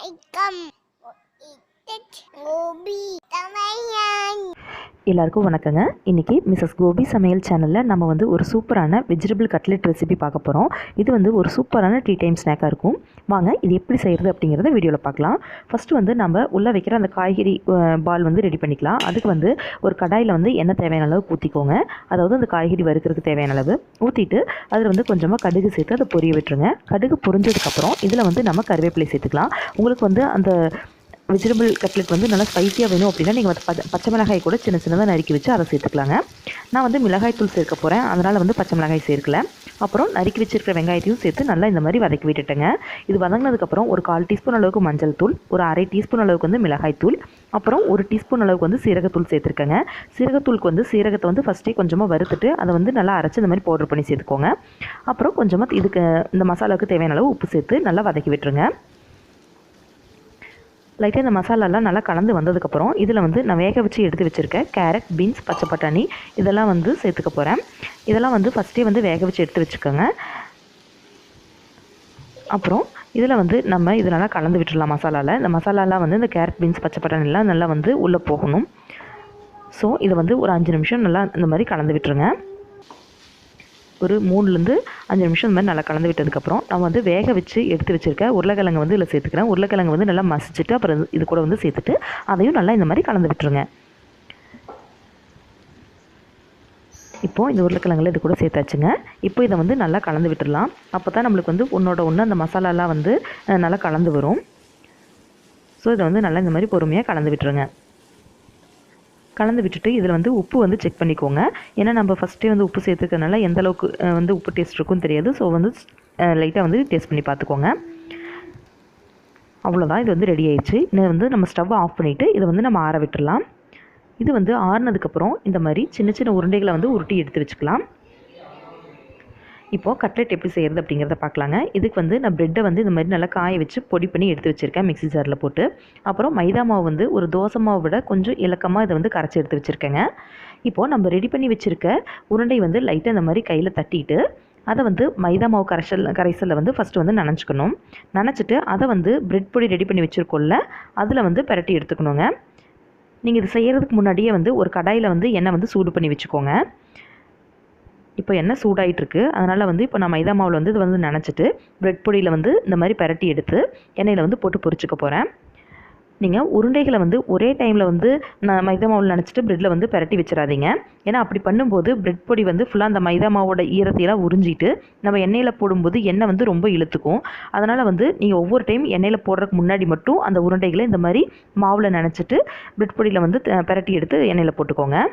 Welcome. Gobi Samayal. எல்லாருக்கும் வணக்கங்க. இன்றைக்கி மிஸ்ஸஸ் கோபி சமையல் சேனலில் நம்ம வந்து ஒரு சூப்பரான வெஜிடபிள் கட்லெட் ரெசிபி பார்க்க போகிறோம். இது வந்து ஒரு சூப்பரான டீ டைம் ஸ்நாக்காக இருக்கும். வாங்க இது எப்படி செய்கிறது அப்படிங்கிறத வீடியோவில் பார்க்கலாம். ஃபஸ்ட்டு வந்து நம்ம உள்ளே வைக்கிற அந்த காய்கறி பால் வந்து ரெடி பண்ணிக்கலாம். அதுக்கு வந்து ஒரு கடாயில் வந்து எண்ணெய் தேவையான அளவு ஊற்றிக்கோங்க. அதாவது அந்த காய்கறி வறுக்கிறதுக்கு தேவையான அளவு ஊற்றிட்டு அதில் வந்து கொஞ்சமாக கடுகு சேர்த்து அதை பொரிய விட்டுருங்க. கடுகு பொரிஞ்சதுக்கப்புறம் இதில் வந்து நம்ம கருவேப்பிலை சேர்த்துக்கலாம். உங்களுக்கு வந்து அந்த வெஜிடபிள் கட்லெட் வந்து நல்லா ஸ்பைஸியாக வேணும் அப்படின்னா நீங்கள் பச்சை மிளகாய் கூட சின்ன சின்னதாக நறுக்கி வச்சு அதை சேர்த்துக்கலாங்க. நான் வந்து மிளகாய் தூள் சேர்க்க போகிறேன், அதனால் வந்து பச்சை மிளகாய் சேர்க்கல. அப்புறம் நறுக்கி வச்சிருக்கிற வெங்காயத்தையும் சேர்த்து நல்லா இந்த மாதிரி வதக்கி விட்டுட்டேங்க. இது வதங்கினதுக்கப்புறம் ஒரு 1/4 டீஸ்பூன் அளவுக்கு மஞ்சள் தூள், ஒரு 1/2 டீஸ்பூன் அளவுக்கு வந்து மிளகாய் தூள், அப்புறம் 1 டீஸ்பூன் அளவுக்கு வந்து சீரகத்தூள் சேர்த்துருக்கேங்க. சீரகத்தூளுக்கு வந்து சீரகத்தை வந்து ஃபஸ்ட்டே கொஞ்சமாக வறுத்துட்டு அதை வந்து நல்லா அரைச்சி இந்த மாதிரி பவுடர் பண்ணி சேர்த்துக்கோங்க. அப்புறம் கொஞ்சமாக இதுக்கு இந்த மசாலாவுக்கு தேவையான அளவு உப்பு சேர்த்து நல்லா வதக்கி விட்டுருங்க. லைட்டாக இந்த மசாலாலாம் நல்லா கலந்து வந்ததுக்கப்புறம் இதில் வந்து நான் வேக வச்சு எடுத்து வச்சுருக்கேன் கேரட், பீன்ஸ், பச்சை பட்டாணி இதெல்லாம் வந்து சேர்த்துக்க போகிறேன். இதெல்லாம் வந்து ஃபஸ்ட்டே வந்து வேக வச்சு எடுத்து வச்சுக்கோங்க. அப்புறம் இதில் வந்து நம்ம இது நல்லா கலந்து விட்டுடலாம் மசாலாவில். இந்த மசாலாலாம் வந்து இந்த கேரட், பீன்ஸ், பச்சை பட்டாணிலாம் நல்லா வந்து உள்ளே போகணும். ஸோ இதை வந்து ஒரு 5 நிமிஷம் நல்லா இந்த மாதிரி கலந்து விட்டுருங்க. ஒரு 3லேருந்து 5 நிமிஷம் இந்த மாதிரி நல்லா கலந்து விட்டதுக்கப்புறம் நம்ம வந்து வேக வச்சு எடுத்து வச்சுருக்க உருளைக்கிழங்கு வந்து இதில் சேர்த்துக்கிறேன். உருளைக்கிழங்கு வந்து நல்லா மசிச்சுட்டு அப்புறம் இது கூட வந்து சேர்த்துட்டு அதையும் நல்லா இந்த மாதிரி கலந்து விட்டுருங்க. இப்போது இந்த உருளைக்கிழங்குல இது கூட சேர்த்தாச்சுங்க. இப்போ இதை வந்து நல்லா கலந்து விட்டுடலாம். அப்போ தான் நம்மளுக்கு வந்து ஒன்று அந்த மசாலாலாம் வந்து நல்லா கலந்து வரும். ஸோ இதை வந்து நல்லா இந்த மாதிரி பொறுமையாக கலந்து விட்டுருங்க. கலந்து விட்டுட்டு இதில் வந்து உப்பு வந்து செக் பண்ணிக்கோங்க. ஏன்னா நம்ம ஃபஸ்ட்டே வந்து உப்பு சேர்த்துக்கிறதுனால எந்த அளவுக்கு வந்து உப்பு டேஸ்ட் இருக்குன்னு தெரியாது. ஸோ வந்து லைட்டாக வந்து டேஸ்ட் பண்ணி பார்த்துக்கோங்க. அவ்வளோதான், இது வந்து ரெடி ஆயிடுச்சு. இன்னும் வந்து நம்ம ஸ்டவ் ஆஃப் பண்ணிவிட்டு இதை வந்து நம்ம ஆற விட்டுடலாம். இது வந்து ஆறுனதுக்கப்புறம் இந்த மாதிரி சின்ன சின்ன உருண்டைகளை வந்து உருட்டி எடுத்து வச்சுக்கலாம். இப்போது கட்லெட் எப்படி செய்கிறது அப்படிங்கிறத பார்க்கலாங்க. இதுக்கு வந்து நான் ப்ரெட்டை வந்து இந்த மாதிரி நல்லா காய வச்சு பொடி பண்ணி எடுத்து வச்சுருக்கேன் மிக்ஸி ஜாரில் போட்டு. அப்புறம் மைதா மாவு வந்து ஒரு தோசை மாவை விட கொஞ்சம் இலக்கமாக இதை வந்து கரைச்சி எடுத்து வச்சுருக்கேங்க. இப்போது நம்ம ரெடி பண்ணி வச்சுருக்க உருண்டை வந்து லைட்டாக இந்த மாதிரி கையில் தட்டிட்டு அதை வந்து மைதா மாவு கரைசலில் வந்து ஃபஸ்ட்டு வந்து நனைச்சிக்கணும். நனைச்சிட்டு அதை வந்து ப்ரெட் பொடி ரெடி பண்ணி வச்சுருக்கோம்ல அதில் வந்து பிரட்டி எடுத்துக்கணுங்க. நீங்கள் இது செய்கிறதுக்கு முன்னாடியே வந்து ஒரு கடாயில் வந்து எண்ணெய் வந்து சூடு பண்ணி வச்சுக்கோங்க. இப்போ எண்ணெய் சூடாயிட்ருக்கு, அதனால் வந்து இப்போ நான் மைதா மாவில் வந்து இது வந்து நனைச்சிட்டு ப்ரெட் பொடியில் வந்து இந்த மாதிரி பிரட்டி எடுத்து எண்ணெயில் வந்து போட்டு பொரிச்சுக்க போகிறேன். நீங்கள் உருண்டைகளை வந்து ஒரே டைமில் வந்து நான் மைதா மாவில் நனைச்சிட்டு ப்ரெட்டில் வந்து பிரட்டி வச்சிடாதீங்க. ஏன்னா அப்படி பண்ணும்போது ப்ரெட் பொடி வந்து ஃபுல்லாக அந்த மைதா மாவோட ஈரத்தையெல்லாம் உறிஞ்சிட்டு நம்ம எண்ணெயில் போடும்போது எண்ணெய் வந்து ரொம்ப இழுத்துக்கும். அதனால் வந்து நீங்கள் ஒவ்வொரு டைம் எண்ணெயில் போடுறதுக்கு முன்னாடி மட்டும் அந்த உருண்டைகளை இந்த மாதிரி மாவில் நனைச்சிட்டு ப்ரெட் பொடியில் வந்து பிரட்டி எடுத்து எண்ணெயில் போட்டுக்கோங்க.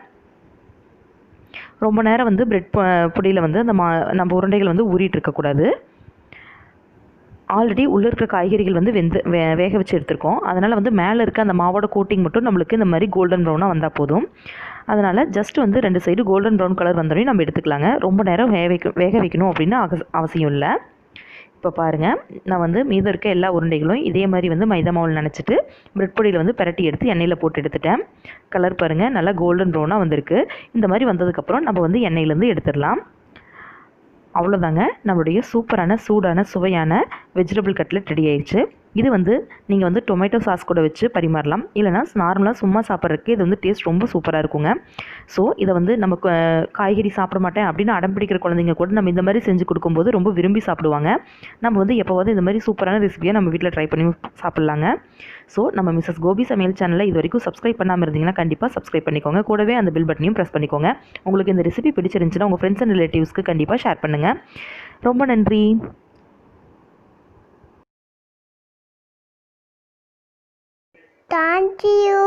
ரொம்ப நேரம் வந்து ப்ரெட் பொடியில் வந்து அந்த நம்ம உருண்டைகள் வந்து ஊறிட்டு இருக்கக்கூடாது. ஆல்ரெடி உள்ளே இருக்கிற காய்கறிகள் வந்து வேக வச்சு எடுத்துருக்கோம். அதனால் வந்து மேலே இருக்க அந்த மாவோட கோட்டிங் மட்டும் நம்மளுக்கு இந்த மாதிரி கோல்டன் ப்ரௌனாக வந்தால் போதும். அதனால் ஜஸ்ட் வந்து 2 சைடு கோல்டன் ப்ரௌன் கலர் வந்தோடனே நம்ம எடுத்துக்கலாங்க. ரொம்ப நேரம் வேக வைக்கணும் அப்படின்னு அவசியம் இல்லை. இப்போ பாருங்கள், நான் வந்து மீதம் இருக்க எல்லா உருண்டைகளும் இதே மாதிரி வந்து மைதா மாவில் நனைச்சிட்டு ப்ரெட் பொடியில் வந்து பிரட்டி எடுத்து எண்ணெயில் போட்டு எடுத்துட்டேன். கலர் பாருங்கள், நல்லா கோல்டன் ப்ரௌனாக வந்திருக்கு. இந்த மாதிரி வந்ததுக்கப்புறம் நம்ம வந்து எண்ணெயிலேருந்து எடுத்துடலாம். அவ்வளோதாங்க, நம்மளுடைய சூப்பரான சூடான சுவையான வெஜிடபிள் கட்லெட் ரெடி ஆயிடுச்சு. இது வந்து நீங்கள் வந்து டொமேட்டோ சாஸ் கூட வச்சு பரிமாறலாம், இல்லைனா நார்மலாக சும்மா சாப்பிட்றதுக்கு இது வந்து டேஸ்ட் ரொம்ப சூப்பராக இருக்குங்க. ஸோ இதை வந்து நமக்கு காய்கறி சாப்பிட மாட்டேன் அப்படின்னு அடம் பிடிக்கிற குழந்தைங்க கூட நம்ம இந்த மாதிரி செஞ்சு கொடுக்கும்போது ரொம்ப விரும்பி சாப்பிடுவாங்க. நம்ம வந்து எப்போவாவது இந்த மாதிரி சூப்பரான ரெசிபியை நம்ம வீட்டில் ட்ரை பண்ணி சாப்பிட்லாங்க. ஸோ நம்ம மிஸ்ஸஸ் கோபி சமையல் சேனலில் இது வரைக்கும் சப்ஸ்கிரைப் பண்ணாமல் இருந்தீங்கன்னா கண்டிப்பாக சப்ஸ்கிரைப் பண்ணிக்கோங்க. கூடவே அந்த பில் பட்டனையும் ப்ரெஸ் பண்ணிக்கோங்க. உங்களுக்கு இந்த ரெசிபி பிடிச்சிருந்துச்சுன்னா உங்கள் ஃப்ரெண்ட்ஸ் அண்ட் ரிலேட்டிவ்ஸ்க்கு கண்டிப்பாக ஷேர் பண்ணுங்கள். ரொம்ப நன்றி. Thank you.